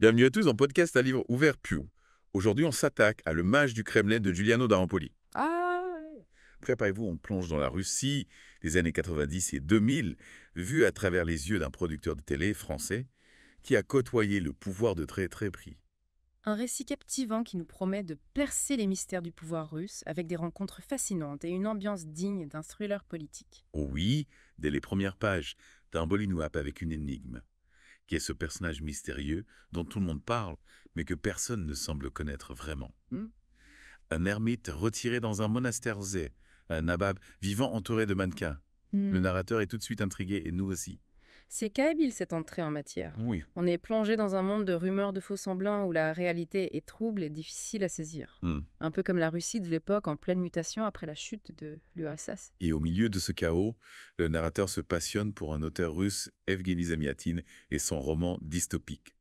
Bienvenue à tous dans Podcast à livre ouvert Pew. Aujourd'hui, on s'attaque à Le Mage du Kremlin de Giuliano d'Arampoli. Ah, Préparez-vous, on plonge dans la Russie des années 90 et 2000, vue à travers les yeux d'un producteur de télé français qui a côtoyé le pouvoir de très très près. un récit captivant qui nous promet de percer les mystères du pouvoir russe avec des rencontres fascinantes et une ambiance digne d'un thriller politique. Oh oui, dès les premières pages, d'un Bolinouap avec une énigme, qui est ce personnage mystérieux dont tout le monde parle, mais que personne ne semble connaître vraiment. Un ermite retiré dans un monastère zé, un nabab vivant entouré de mannequins. Le narrateur est tout de suite intrigué et nous aussi. C'est kabyle cette entrée en matière. Oui. On est plongé dans un monde de rumeurs de faux-semblants où la réalité est trouble et difficile à saisir. Un peu comme la Russie de l'époque en pleine mutation après la chute de l'URSS. Et au milieu de ce chaos, le narrateur se passionne pour un auteur russe, Evgeny Zamyatin, et son roman dystopique.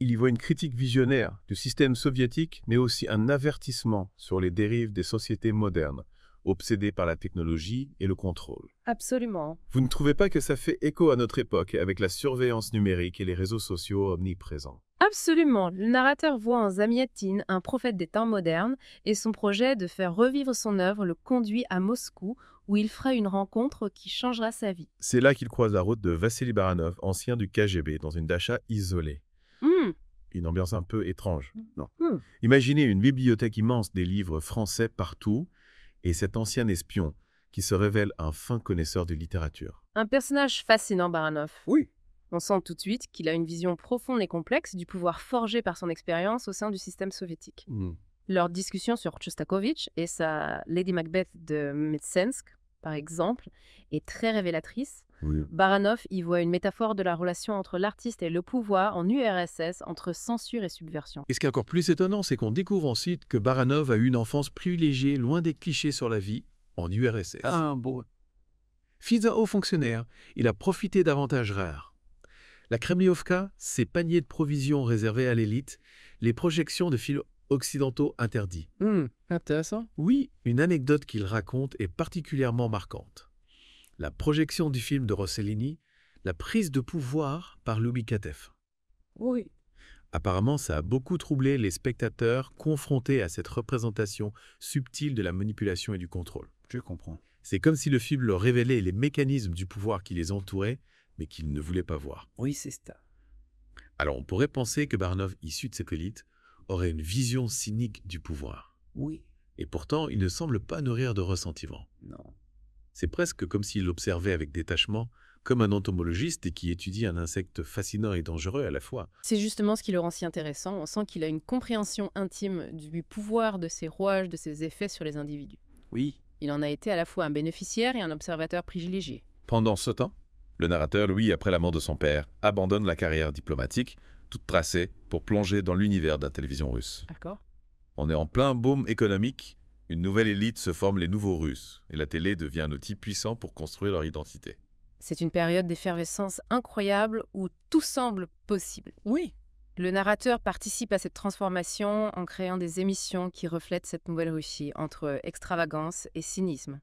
Il y voit une critique visionnaire du système soviétique, mais aussi un avertissement sur les dérives des sociétés modernes, obsédées par la technologie et le contrôle. Absolument. Vous ne trouvez pas que ça fait écho à notre époque avec la surveillance numérique et les réseaux sociaux omniprésents? Absolument. Le narrateur voit en Zamyatin un prophète des temps modernes et son projet de faire revivre son œuvre le conduit à Moscou où il fera une rencontre qui changera sa vie. C'est là qu'il croise la route de Vassili Baranov, ancien du KGB, dans une dacha isolée. Une ambiance un peu étrange, non? Imaginez une bibliothèque immense des livres français partout et cet ancien espion qui se révèle un fin connaisseur de littérature. Un personnage fascinant, Baranov. Oui. On sent tout de suite qu'il a une vision profonde et complexe du pouvoir forgé par son expérience au sein du système soviétique. Leur discussion sur Tchostakovitch et sa Lady Macbeth de Mtsensk, par exemple, est très révélatrice. Baranov y voit une métaphore de la relation entre l'artiste et le pouvoir en URSS, entre censure et subversion. Et ce qui est encore plus étonnant, c'est qu'on découvre ensuite que Baranov a eu une enfance privilégiée, loin des clichés sur la vie, en URSS. Ah bon. Fils d'un haut fonctionnaire, il a profité d'avantages rares. La Kremliovka, ses paniers de provisions réservés à l'élite, les projections de films occidentaux interdits. Intéressant. Oui, une anecdote qu'il raconte est particulièrement marquante. La projection du film de Rossellini, la prise de pouvoir par Louis Katev. Oui. Apparemment, ça a beaucoup troublé les spectateurs confrontés à cette représentation subtile de la manipulation et du contrôle. Je comprends. C'est comme si le film leur révélait les mécanismes du pouvoir qui les entourait, mais qu'ils ne voulaient pas voir. Oui, c'est ça. Alors on pourrait penser que Baranov, issu de cette élite, aurait une vision cynique du pouvoir. Oui. Et pourtant, il ne semble pas nourrir de ressentiment. Non. C'est presque comme s'il l'observait avec détachement, comme un entomologiste qui étudie un insecte fascinant et dangereux à la fois. C'est justement ce qui le rend si intéressant. On sent qu'il a une compréhension intime du pouvoir de ses rouages, de ses effets sur les individus. Oui. Il en a été à la fois un bénéficiaire et un observateur privilégié. Pendant ce temps, le narrateur, lui, après la mort de son père, abandonne la carrière diplomatique, toute tracée, pour plonger dans l'univers de la télévision russe. D'accord. On est en plein boom économique, une nouvelle élite se forme les nouveaux Russes, et la télé devient un outil puissant pour construire leur identité. C'est une période d'effervescence incroyable où tout semble possible. Oui. Le narrateur participe à cette transformation en créant des émissions qui reflètent cette nouvelle Russie entre extravagance et cynisme.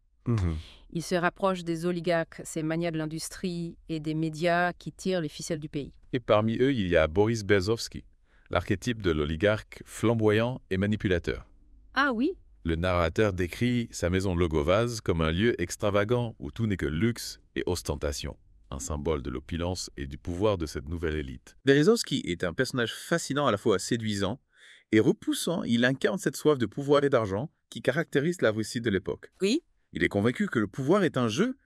Il se rapproche des oligarques, ces manias de l'industrie et des médias qui tirent les ficelles du pays. Et parmi eux, il y a Boris Berezovsky, l'archétype de l'oligarque flamboyant et manipulateur. Ah oui? Le narrateur décrit sa maison Logovaz comme un lieu extravagant où tout n'est que luxe et ostentation, un symbole de l'opulence et du pouvoir de cette nouvelle élite. Berezovsky est un personnage fascinant à la fois séduisant et repoussant. Il incarne cette soif de pouvoir et d'argent qui caractérise la Russie de l'époque. Oui. Il est convaincu que le pouvoir est un jeu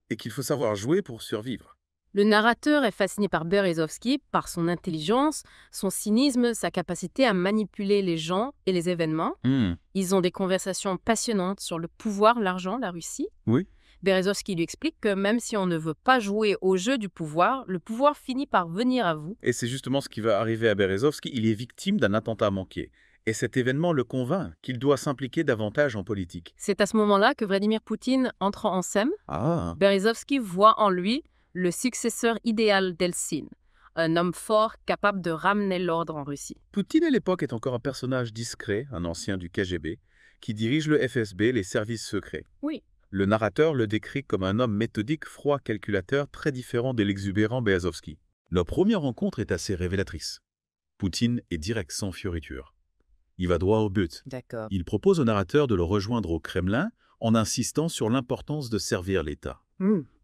et qu'il faut savoir jouer pour survivre. Le narrateur est fasciné par Berezovsky, par son intelligence, son cynisme, sa capacité à manipuler les gens et les événements. Ils ont des conversations passionnantes sur le pouvoir, l'argent, la Russie. Oui. Berezovsky lui explique que même si on ne veut pas jouer au jeu du pouvoir, le pouvoir finit par venir à vous. Et c'est justement ce qui va arriver à Berezovsky. Il est victime d'un attentat manqué. Et cet événement le convainc qu'il doit s'impliquer davantage en politique. C'est à ce moment-là que Vladimir Poutine entre en scène. Ah. Berezovsky voit en lui le successeur idéal d'Eltsine, un homme fort capable de ramener l'ordre en Russie. Poutine à l'époque est encore un personnage discret, un ancien du KGB, qui dirige le FSB, les services secrets. Oui. Le narrateur le décrit comme un homme méthodique, froid, calculateur, très différent de l'exubérant Berezovsky. Leur première rencontre est assez révélatrice. Poutine est direct sans fioriture. Il va droit au but. D'accord. Il propose au narrateur de le rejoindre au Kremlin en insistant sur l'importance de servir l'État.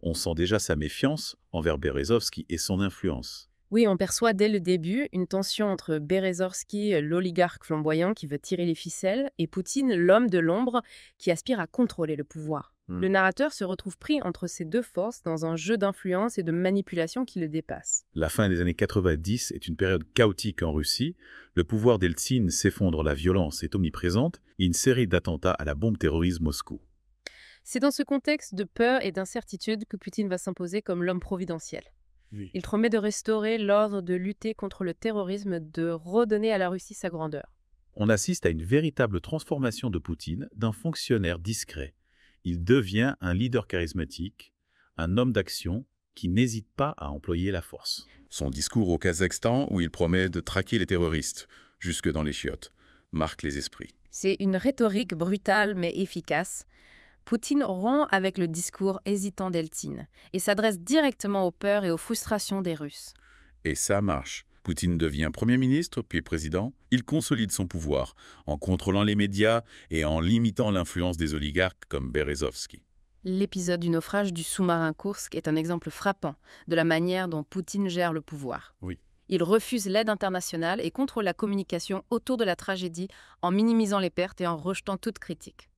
On sent déjà sa méfiance envers Berezovski et son influence. Oui, on perçoit dès le début une tension entre Berezovski, l'oligarque flamboyant qui veut tirer les ficelles, et Poutine, l'homme de l'ombre, qui aspire à contrôler le pouvoir. Le narrateur se retrouve pris entre ces deux forces dans un jeu d'influence et de manipulation qui le dépasse. La fin des années 90 est une période chaotique en Russie. Le pouvoir d'Eltsine s'effondre, la violence est omniprésente et une série d'attentats à la bombe terroriste Moscou. C'est dans ce contexte de peur et d'incertitude que Poutine va s'imposer comme l'homme providentiel. Oui. Il promet de restaurer l'ordre, de lutter contre le terrorisme, de redonner à la Russie sa grandeur. On assiste à une véritable transformation de Poutine d'un fonctionnaire discret. Il devient un leader charismatique, un homme d'action qui n'hésite pas à employer la force. Son discours au Kazakhstan, où il promet de traquer les terroristes, jusque dans les chiottes, marque les esprits. C'est une rhétorique brutale mais efficace. Poutine rompt avec le discours hésitant d'Eltsine et s'adresse directement aux peurs et aux frustrations des Russes. Et ça marche. Poutine devient Premier ministre, puis président. Il consolide son pouvoir en contrôlant les médias et en limitant l'influence des oligarques comme Berezovski. L'épisode du naufrage du sous-marin Kursk est un exemple frappant de la manière dont Poutine gère le pouvoir. Oui. Il refuse l'aide internationale et contrôle la communication autour de la tragédie en minimisant les pertes et en rejetant toute critique.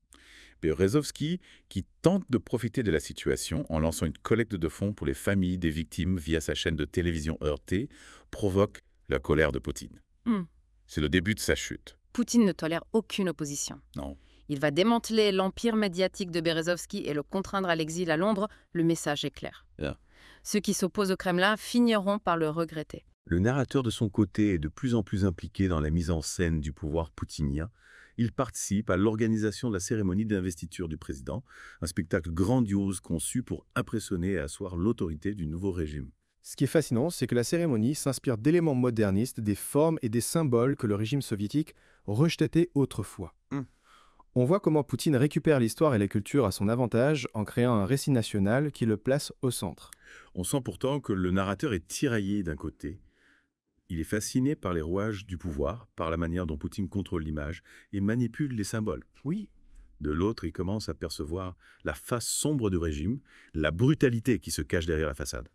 Berezovski, qui tente de profiter de la situation en lançant une collecte de fonds pour les familles des victimes via sa chaîne de télévision RT, provoque la colère de Poutine. C'est le début de sa chute. Poutine ne tolère aucune opposition. Non. Il va démanteler l'empire médiatique de Berezovski et le contraindre à l'exil à Londres. Le message est clair. Yeah. Ceux qui s'opposent au Kremlin finiront par le regretter. Le narrateur, de son côté, est de plus en plus impliqué dans la mise en scène du pouvoir poutinien. Il participe à l'organisation de la cérémonie d'investiture du président, un spectacle grandiose conçu pour impressionner et asseoir l'autorité du nouveau régime. Ce qui est fascinant, c'est que la cérémonie s'inspire d'éléments modernistes, des formes et des symboles que le régime soviétique rejetait autrefois. On voit comment Poutine récupère l'histoire et la culture à son avantage en créant un récit national qui le place au centre. On sent pourtant que le narrateur est tiraillé d'un côté. Il est fasciné par les rouages du pouvoir, par la manière dont Poutine contrôle l'image et manipule les symboles. Oui. De l'autre, il commence à percevoir la face sombre du régime, la brutalité qui se cache derrière la façade.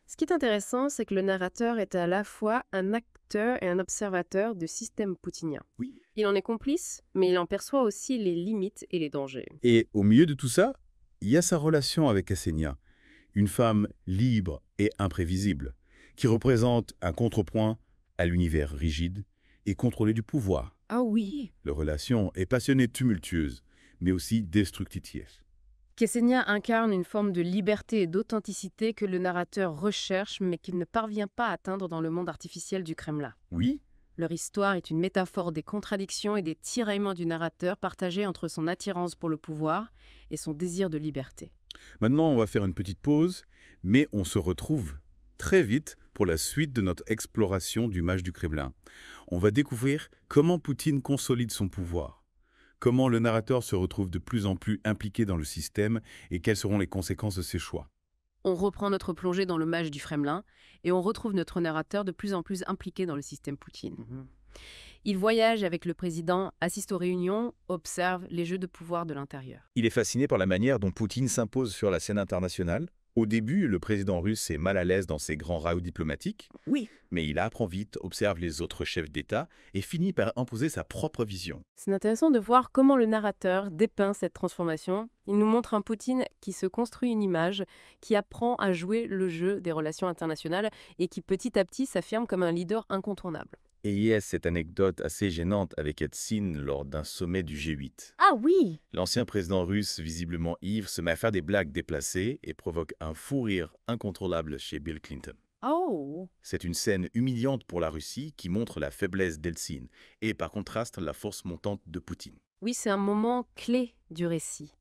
Ce qui est intéressant, c'est que le narrateur est à la fois un acteur et un observateur du système poutinien. Oui. Il en est complice, mais il en perçoit aussi les limites et les dangers. Et au milieu de tout ça, il y a sa relation avec Ksenia, une femme libre et imprévisible, qui représente un contrepoint à l'univers rigide et contrôlé du pouvoir. Ah oui. Leur relation est passionnée, tumultueuse, mais aussi destructive. Ksenia incarne une forme de liberté et d'authenticité que le narrateur recherche, mais qu'il ne parvient pas à atteindre dans le monde artificiel du Kremlin. Oui. Leur histoire est une métaphore des contradictions et des tiraillements du narrateur partagés entre son attirance pour le pouvoir et son désir de liberté. Maintenant, on va faire une petite pause, mais on se retrouve très vite pour la suite de notre exploration du mage du Kremlin. On va découvrir comment Poutine consolide son pouvoir, comment le narrateur se retrouve de plus en plus impliqué dans le système et quelles seront les conséquences de ses choix. On reprend notre plongée dans le mage du Kremlin et on retrouve notre narrateur de plus en plus impliqué dans le système Poutine. Il voyage avec le président, assiste aux réunions, observe les jeux de pouvoir de l'intérieur. Il est fasciné par la manière dont Poutine s'impose sur la scène internationale. Au début, le président russe est mal à l'aise dans ses grands raouts diplomatiques. Oui. Mais il apprend vite, observe les autres chefs d'État et finit par imposer sa propre vision. C'est intéressant de voir comment le narrateur dépeint cette transformation. Il nous montre un Poutine qui se construit une image, qui apprend à jouer le jeu des relations internationales et qui petit à petit s'affirme comme un leader incontournable. Et il y a cette anecdote assez gênante avec Eltsine lors d'un sommet du G8. Ah oui! L'ancien président russe, visiblement ivre, se met à faire des blagues déplacées et provoque un fou rire incontrôlable chez Bill Clinton. Oh! C'est une scène humiliante pour la Russie qui montre la faiblesse d'Eltsine et par contraste la force montante de Poutine. Oui, c'est un moment clé du récit.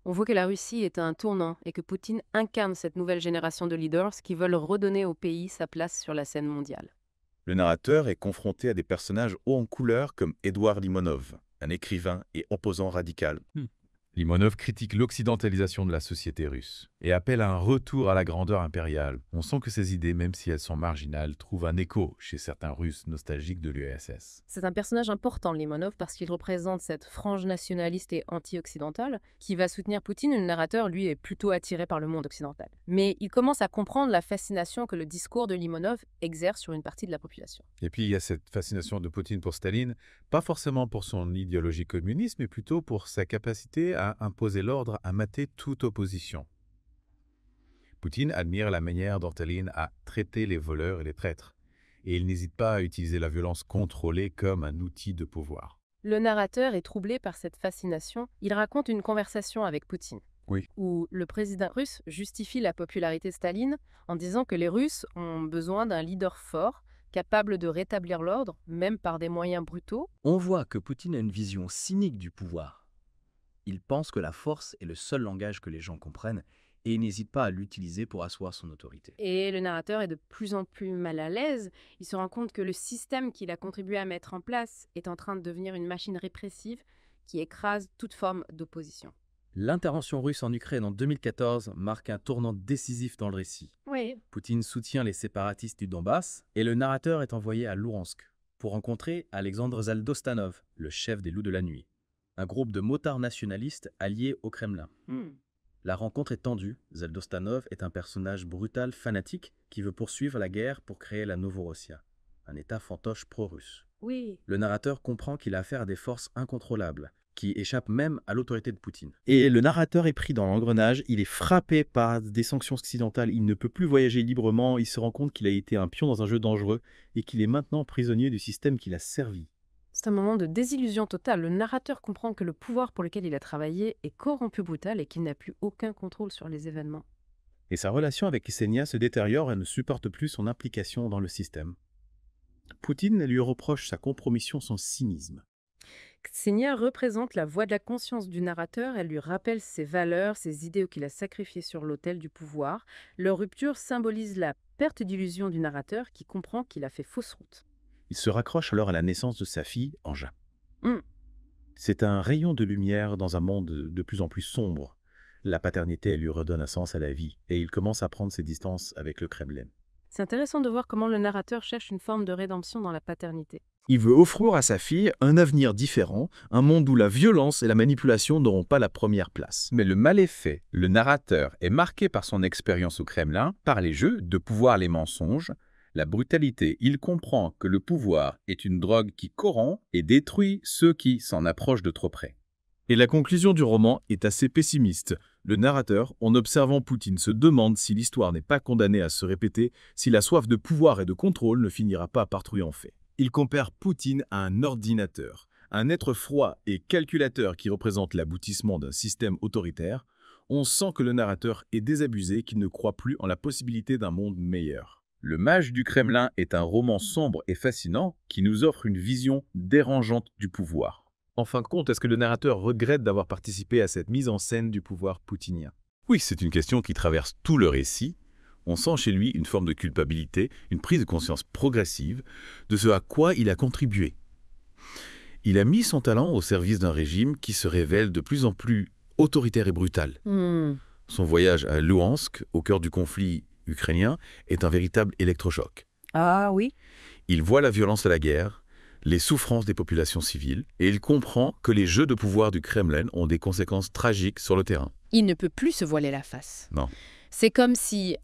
On voit que la Russie est à un tournant et que Poutine incarne cette nouvelle génération de leaders qui veulent redonner au pays sa place sur la scène mondiale. Le narrateur est confronté à des personnages hauts en couleur comme Édouard Limonov, un écrivain et opposant radical. Limonov critique l'occidentalisation de la société russe. et appelle à un retour à la grandeur impériale. On sent que ces idées, même si elles sont marginales, trouvent un écho chez certains Russes nostalgiques de l'URSS. C'est un personnage important, Limonov, parce qu'il représente cette frange nationaliste et anti-occidentale qui va soutenir Poutine. Le narrateur, lui, est plutôt attiré par le monde occidental. Mais il commence à comprendre la fascination que le discours de Limonov exerce sur une partie de la population. Et puis il y a cette fascination de Poutine pour Staline, pas forcément pour son idéologie communiste, mais plutôt pour sa capacité à imposer l'ordre, à mater toute opposition. Poutine admire la manière dont Staline a traité les voleurs et les traîtres, et il n'hésite pas à utiliser la violence contrôlée comme un outil de pouvoir. Le narrateur est troublé par cette fascination. Il raconte une conversation avec Poutine, où le président russe justifie la popularité de Staline en disant que les Russes ont besoin d'un leader fort, capable de rétablir l'ordre, même par des moyens brutaux. On voit que Poutine a une vision cynique du pouvoir. Il pense que la force est le seul langage que les gens comprennent, et il n'hésite pas à l'utiliser pour asseoir son autorité. Et le narrateur est de plus en plus mal à l'aise. Il se rend compte que le système qu'il a contribué à mettre en place est en train de devenir une machine répressive qui écrase toute forme d'opposition. L'intervention russe en Ukraine en 2014 marque un tournant décisif dans le récit. Oui. Poutine soutient les séparatistes du Donbass et le narrateur est envoyé à Louhansk pour rencontrer Alexandre Zaldostanov, le chef des Loups de la Nuit, un groupe de motards nationalistes alliés au Kremlin. La rencontre est tendue. Zaldostanov est un personnage brutal, fanatique, qui veut poursuivre la guerre pour créer la Novorossia, un État fantoche pro-russe. Oui. Le narrateur comprend qu'il a affaire à des forces incontrôlables, qui échappent même à l'autorité de Poutine. Et le narrateur est pris dans l'engrenage, il est frappé par des sanctions occidentales, il ne peut plus voyager librement, il se rend compte qu'il a été un pion dans un jeu dangereux et qu'il est maintenant prisonnier du système qui l'a servi. C'est un moment de désillusion totale. Le narrateur comprend que le pouvoir pour lequel il a travaillé est corrompu, brutal et qu'il n'a plus aucun contrôle sur les événements. Et sa relation avec Ksenia se détériore et ne supporte plus son implication dans le système. Poutine lui reproche sa compromission, son cynisme. Ksenia représente la voix de la conscience du narrateur. Elle lui rappelle ses valeurs, ses idéaux qu'il a sacrifiés sur l'autel du pouvoir. Leur rupture symbolise la perte d'illusion du narrateur qui comprend qu'il a fait fausse route. Il se raccroche alors à la naissance de sa fille, Anja. C'est un rayon de lumière dans un monde de plus en plus sombre. La paternité, elle lui redonne un sens à la vie, et il commence à prendre ses distances avec le Kremlin. C'est intéressant de voir comment le narrateur cherche une forme de rédemption dans la paternité. Il veut offrir à sa fille un avenir différent, un monde où la violence et la manipulation n'auront pas la première place. Mais le mal est fait. Le narrateur est marqué par son expérience au Kremlin, par les jeux de pouvoir, les mensonges, la brutalité. Il comprend que le pouvoir est une drogue qui corrompt et détruit ceux qui s'en approchent de trop près. Et la conclusion du roman est assez pessimiste. Le narrateur, en observant Poutine, se demande si l'histoire n'est pas condamnée à se répéter, si la soif de pouvoir et de contrôle ne finira pas par triompher. Il compare Poutine à un ordinateur, un être froid et calculateur qui représente l'aboutissement d'un système autoritaire. On sent que le narrateur est désabusé, qu'il ne croit plus en la possibilité d'un monde meilleur. Le Mage du Kremlin est un roman sombre et fascinant qui nous offre une vision dérangeante du pouvoir. En fin de compte, est-ce que le narrateur regrette d'avoir participé à cette mise en scène du pouvoir poutinien? Oui, c'est une question qui traverse tout le récit. On sent chez lui une forme de culpabilité, une prise de conscience progressive de ce à quoi il a contribué. Il a mis son talent au service d'un régime qui se révèle de plus en plus autoritaire et brutal. Son voyage à Louhansk, au cœur du conflit ukrainien, est un véritable électrochoc. Ah oui. Il voit la violence de la guerre, les souffrances des populations civiles, et il comprend que les jeux de pouvoir du Kremlin ont des conséquences tragiques sur le terrain. Il ne peut plus se voiler la face. Non. C'est comme si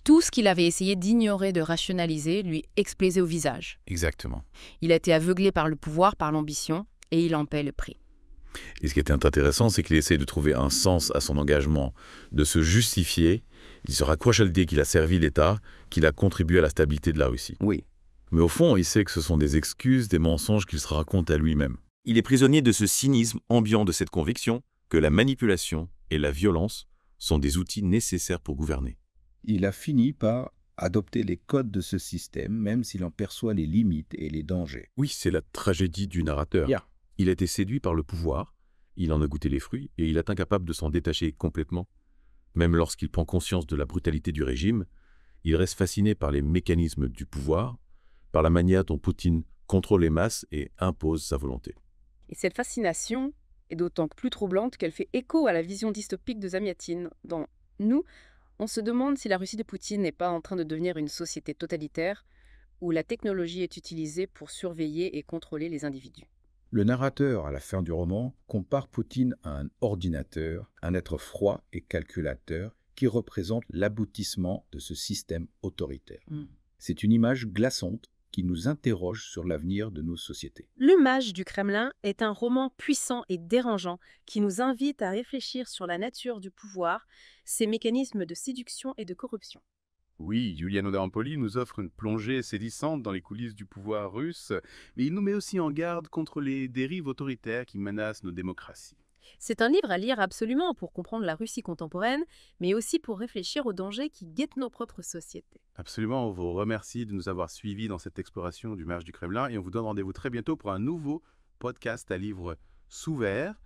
tout ce qu'il avait essayé d'ignorer, de rationaliser, lui explosait au visage. Exactement. Il a été aveuglé par le pouvoir, par l'ambition, et il en paie le prix. Et ce qui était intéressant, c'est qu'il essaie de trouver un sens à son engagement, de se justifier. Il se raccroche à l'idée qu'il a servi l'État, qu'il a contribué à la stabilité de la Russie. Oui. Mais au fond, il sait que ce sont des excuses, des mensonges qu'il se raconte à lui-même. Il est prisonnier de ce cynisme ambiant, de cette conviction que la manipulation et la violence sont des outils nécessaires pour gouverner. Il a fini par adopter les codes de ce système, même s'il en perçoit les limites et les dangers. Oui, c'est la tragédie du narrateur. Yeah. Il a été séduit par le pouvoir, il en a goûté les fruits, et il est incapable de s'en détacher complètement. Même lorsqu'il prend conscience de la brutalité du régime, il reste fasciné par les mécanismes du pouvoir, par la manière dont Poutine contrôle les masses et impose sa volonté. Et cette fascination est d'autant plus troublante qu'elle fait écho à la vision dystopique de Zamiatin dans Nous, on se demande si la Russie de Poutine n'est pas en train de devenir une société totalitaire où la technologie est utilisée pour surveiller et contrôler les individus. Le narrateur, à la fin du roman, compare Poutine à un ordinateur, un être froid et calculateur qui représente l'aboutissement de ce système autoritaire. C'est une image glaçante qui nous interroge sur l'avenir de nos sociétés. L'image du Kremlin est un roman puissant et dérangeant qui nous invite à réfléchir sur la nature du pouvoir, ses mécanismes de séduction et de corruption. Oui, Giuliano d'Ampoli nous offre une plongée saisissante dans les coulisses du pouvoir russe, mais il nous met aussi en garde contre les dérives autoritaires qui menacent nos démocraties. C'est un livre à lire absolument pour comprendre la Russie contemporaine, mais aussi pour réfléchir aux dangers qui guettent nos propres sociétés. Absolument, on vous remercie de nous avoir suivis dans cette exploration du marge du Kremlin et on vous donne rendez-vous très bientôt pour un nouveau podcast à livre sous verre.